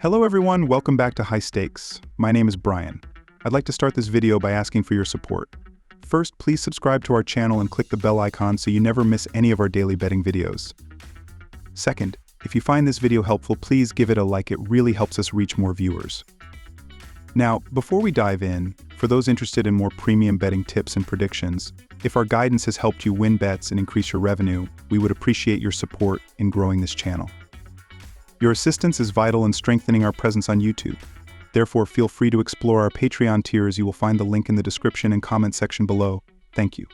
Hello everyone, welcome back to High Stakes. My name is Brian. I'd like to start this video by asking for your support. First, please subscribe to our channel and click the bell icon so you never miss any of our daily betting videos. Second, if you find this video helpful, please give it a like. It really helps us reach more viewers. Now, before we dive in, for those interested in more premium betting tips and predictions, if our guidance has helped you win bets and increase your revenue, we would appreciate your support in growing this channel. Your assistance is vital in strengthening our presence on YouTube. Therefore, feel free to explore our Patreon tiers. You will find the link in the description and comment section below. Thank you.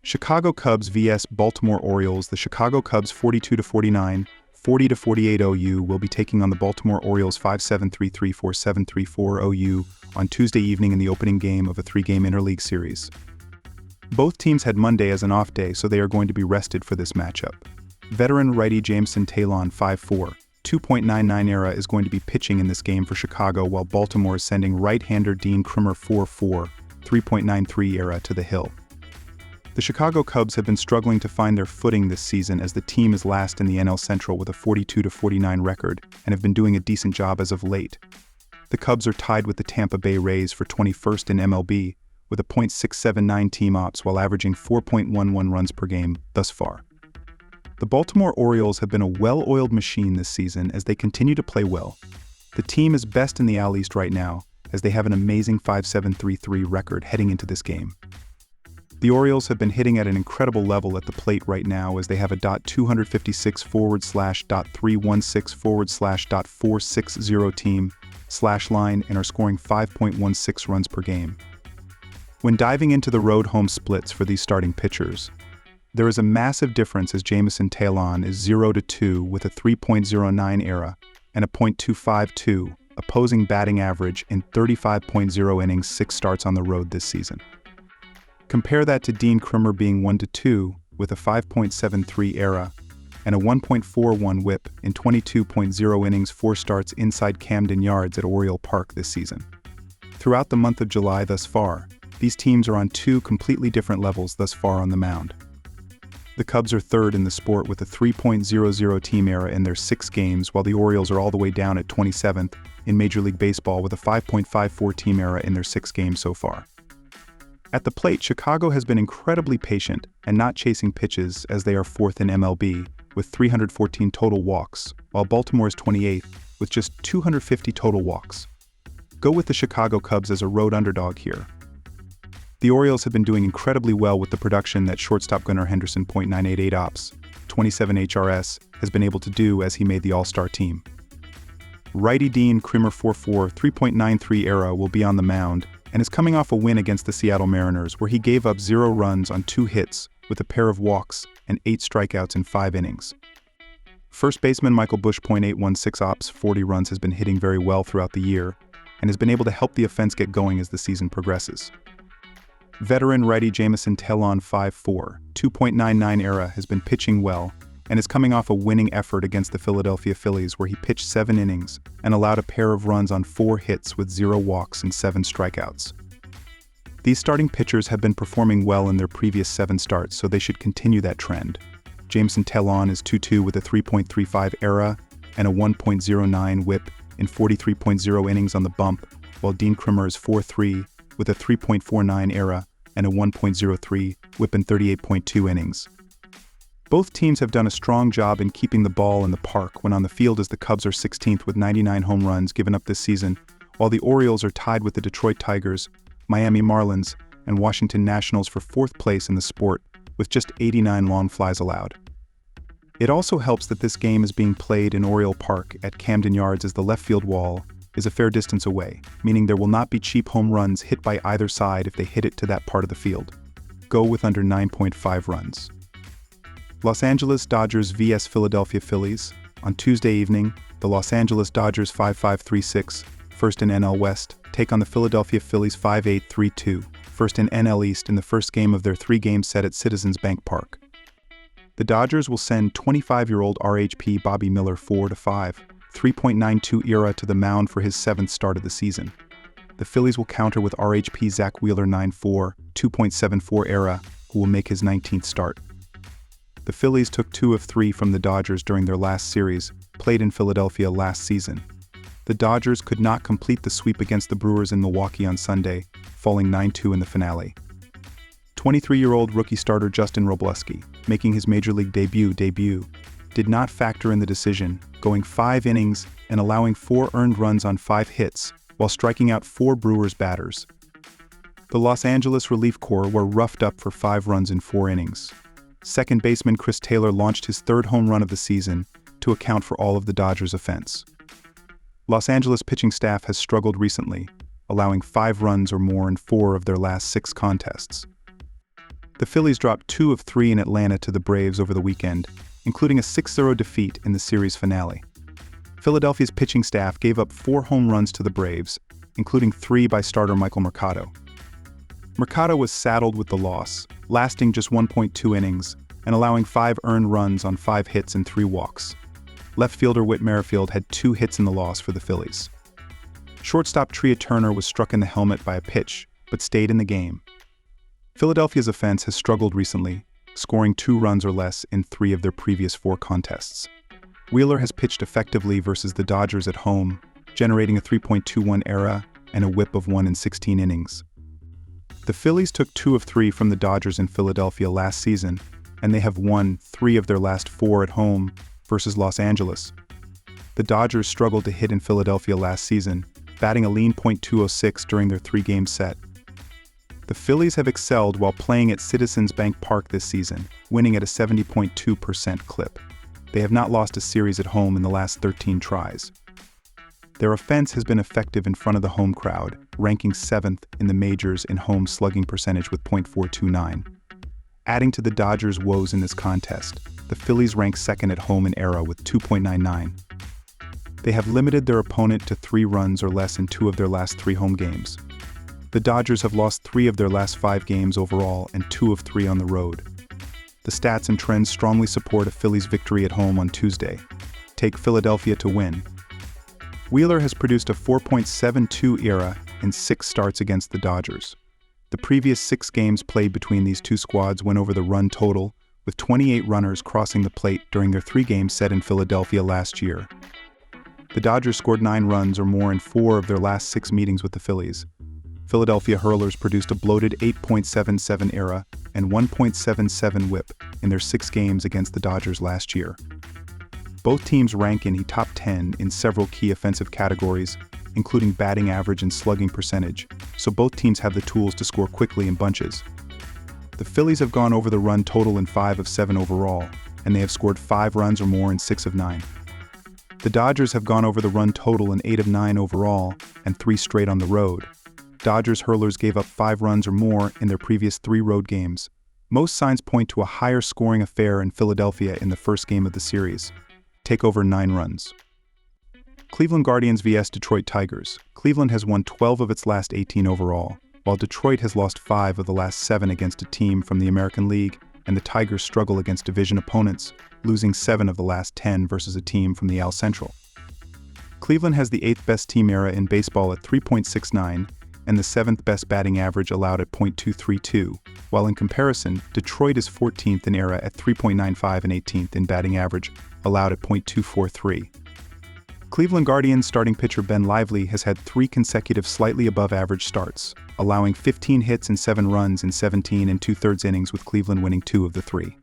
Chicago Cubs vs Baltimore Orioles. The Chicago Cubs 42-49, 40-48 OU will be taking on the Baltimore Orioles 5-7, 3-3, 4-7, 3-4 OU on Tuesday evening in the opening game of a three-game interleague series. Both teams had Monday as an off day, so they are going to be rested for this matchup. Veteran righty Jameson Taillon 5'4", 2.99 era is going to be pitching in this game for Chicago, while Baltimore is sending right-hander Dean Kremer 4'4", 3.93 era to the hill. The Chicago Cubs have been struggling to find their footing this season as the team is last in the NL Central with a 42-49 record and have been doing a decent job as of late. The Cubs are tied with the Tampa Bay Rays for 21st in MLB with a .679 team ops while averaging 4.11 runs per game thus far. The Baltimore Orioles have been a well-oiled machine this season as they continue to play well. The team is best in the AL East right now as they have an amazing 5-7-3-3 record heading into this game. The Orioles have been hitting at an incredible level at the plate right now as they have a .256/.316/.460 team /line and are scoring 5.16 runs per game. When diving into the road-home splits for these starting pitchers, there is a massive difference as Jameson Taillon is 0-2 with a 3.09 ERA and a .252 opposing batting average in 35.0 innings, 6 starts on the road this season. Compare that to Dean Kremer being 1-2 with a 5.73 ERA and a 1.41 WHIP in 22.0 innings, 4 starts inside Camden Yards at Oriole Park this season. Throughout the month of July thus far, these teams are on two completely different levels thus far on the mound. The Cubs are third in the sport with a 3.00 team ERA in their 6 games, while the Orioles are all the way down at 27th in Major League Baseball with a 5.54 team ERA in their 6 games so far. At the plate, Chicago has been incredibly patient and not chasing pitches as they are 4th in MLB with 314 total walks, while Baltimore is 28th with just 250 total walks. Go with the Chicago Cubs as a road underdog here. The Orioles have been doing incredibly well with the production that shortstop Gunnar Henderson .988 ops, 27 HRS, has been able to do as he made the All-Star team. Righty Dean Kremer 4'4", 3.93 ERA will be on the mound and is coming off a win against the Seattle Mariners where he gave up 0 runs on 2 hits with a pair of walks and 8 strikeouts in 5 innings. First baseman Michael Busch .816 ops, 40 runs, has been hitting very well throughout the year and has been able to help the offense get going as the season progresses. Veteran righty Jameson Taillon 5'4", 2.99 ERA has been pitching well and is coming off a winning effort against the Philadelphia Phillies where he pitched 7 innings and allowed a pair of runs on 4 hits with 0 walks and 7 strikeouts. These starting pitchers have been performing well in their previous 7 starts, so they should continue that trend. Jameson Taillon is 2-2 with a 3.35 ERA and a 1.09 WHIP in 43.0 innings on the bump, while Dean Kremer is 4-3 with a 3.49 ERA and a 1.03 WHIP in 38.2 innings. Both teams have done a strong job in keeping the ball in the park when on the field, as the Cubs are 16th with 99 home runs given up this season, while the Orioles are tied with the Detroit Tigers, Miami Marlins, and Washington Nationals for 4th place in the sport with just 89 long flies allowed. It also helps that this game is being played in Oriole Park at Camden Yards as the left field wall is a fair distance away, meaning there will not be cheap home runs hit by either side if they hit it to that part of the field. Go with under 9.5 runs. Los Angeles Dodgers vs Philadelphia Phillies. On Tuesday evening, the Los Angeles Dodgers 5-5-3-6, first in NL West, take on the Philadelphia Phillies 5-8-3-2, first in NL East in the first game of their 3-game set at Citizens Bank Park. The Dodgers will send 25-year-old RHP Bobby Miller 4-5, 3.92 ERA to the mound for his 7th start of the season. The Phillies will counter with RHP Zach Wheeler 9-4, 2.74 ERA, who will make his 19th start. The Phillies took 2 of 3 from the Dodgers during their last series, played in Philadelphia last season. The Dodgers could not complete the sweep against the Brewers in Milwaukee on Sunday, falling 9-2 in the finale. 23-year-old rookie starter Justin Robleski, making his major league debut, did not factor in the decision, going 5 innings and allowing 4 earned runs on 5 hits, while striking out 4 Brewers batters. The Los Angeles relief corps were roughed up for 5 runs in 4 innings. Second baseman Chris Taylor launched his 3rd home run of the season to account for all of the Dodgers' offense. Los Angeles pitching staff has struggled recently, allowing 5 runs or more in 4 of their last 6 contests. The Phillies dropped 2 of 3 in Atlanta to the Braves over the weekend, including a 6-0 defeat in the series finale. Philadelphia's pitching staff gave up 4 home runs to the Braves, including 3 by starter Michael Mercado. Mercado was saddled with the loss, lasting just 1.2 innings and allowing 5 earned runs on 5 hits and 3 walks. Left fielder Whit Merrifield had 2 hits in the loss for the Phillies. Shortstop Trea Turner was struck in the helmet by a pitch, but stayed in the game. Philadelphia's offense has struggled recently, scoring 2 runs or less in 3 of their previous 4 contests. Wheeler has pitched effectively versus the Dodgers at home, generating a 3.21 ERA and a WHIP of 1 in 16 innings. The Phillies took 2 of 3 from the Dodgers in Philadelphia last season, and they have won 3 of their last 4 at home versus Los Angeles. The Dodgers struggled to hit in Philadelphia last season, batting a lean .206 during their 3-game set. The Phillies have excelled while playing at Citizens Bank Park this season, winning at a 70.2% clip. They have not lost a series at home in the last 13 tries. Their offense has been effective in front of the home crowd, ranking 7th in the majors in home slugging percentage with .429. Adding to the Dodgers' woes in this contest, the Phillies rank 2nd at home in ERA with 2.99. They have limited their opponent to 3 runs or less in 2 of their last 3 home games. The Dodgers have lost 3 of their last 5 games overall and 2 of 3 on the road. The stats and trends strongly support a Phillies victory at home on Tuesday. Take Philadelphia to win. Wheeler has produced a 4.72 ERA in 6 starts against the Dodgers. The previous 6 games played between these 2 squads went over the run total, with 28 runners crossing the plate during their 3-game set in Philadelphia last year. The Dodgers scored 9 runs or more in 4 of their last 6 meetings with the Phillies. Philadelphia hurlers produced a bloated 8.77 ERA and 1.77 WHIP in their 6 games against the Dodgers last year. Both teams rank in the top 10 in several key offensive categories, including batting average and slugging percentage, so both teams have the tools to score quickly in bunches. The Phillies have gone over the run total in 5 of 7 overall, and they have scored 5 runs or more in 6 of 9. The Dodgers have gone over the run total in 8 of 9 overall and 3 straight on the road. Dodgers hurlers gave up 5 runs or more in their previous 3 road games. Most signs point to a higher scoring affair in Philadelphia in the first game of the series. Take over 9 runs. Cleveland Guardians vs Detroit Tigers. Cleveland has won 12 of its last 18 overall, while Detroit has lost 5 of the last 7 against a team from the American League, and the Tigers struggle against division opponents, losing 7 of the last 10 versus a team from the AL Central. Cleveland has the 8th best team ERA in baseball at 3.69, and the 7th best batting average allowed at .232, while in comparison, Detroit is 14th in ERA at 3.95 and 18th in batting average, allowed at .243. Cleveland Guardians starting pitcher Ben Lively has had 3 consecutive slightly above average starts, allowing 15 hits and 7 runs in 17 2/3 innings with Cleveland winning 2 of the 3.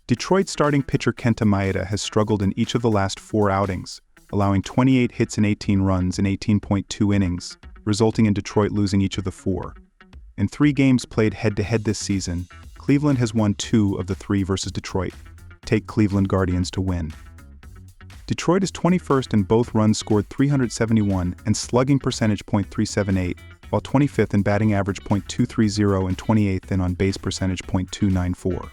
Detroit starting pitcher Kenta Maeda has struggled in each of the last 4 outings, allowing 28 hits and 18 runs in 18.2 innings, resulting in Detroit losing each of the 4. In 3 games played head-to-head this season, Cleveland has won 2 of the 3 versus Detroit. Take Cleveland Guardians to win. Detroit is 21st in both runs scored 371 and slugging percentage .378, while 25th in batting average .230 and 28th in on-base percentage .294.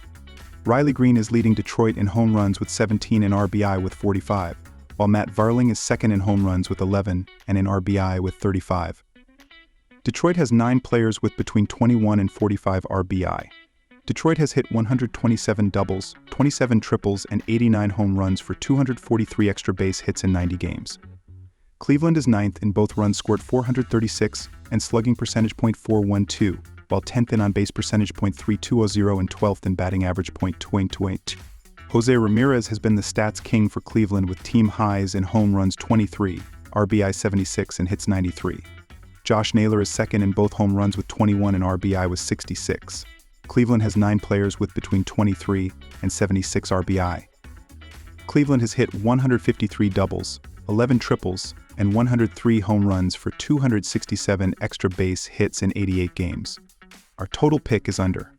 Riley Green is leading Detroit in home runs with 17 and RBI with 45, while Matt Varling is 2nd in home runs with 11 and in RBI with 35. Detroit has 9 players with between 21 and 45 RBI. Detroit has hit 127 doubles, 27 triples, and 89 home runs for 243 extra base hits in 90 games. Cleveland is 9th in both runs scored 436 and slugging percentage .412, while 10th in on-base percentage .3200 and 12th in batting average .228. Jose Ramirez has been the stats king for Cleveland with team highs in home runs 23, RBI 76 and hits 93. Josh Naylor is second in both home runs with 21 and RBI with 66. Cleveland has 9 players with between 23 and 76 RBI. Cleveland has hit 153 doubles, 11 triples, and 103 home runs for 267 extra base hits in 88 games. Our total pick is under.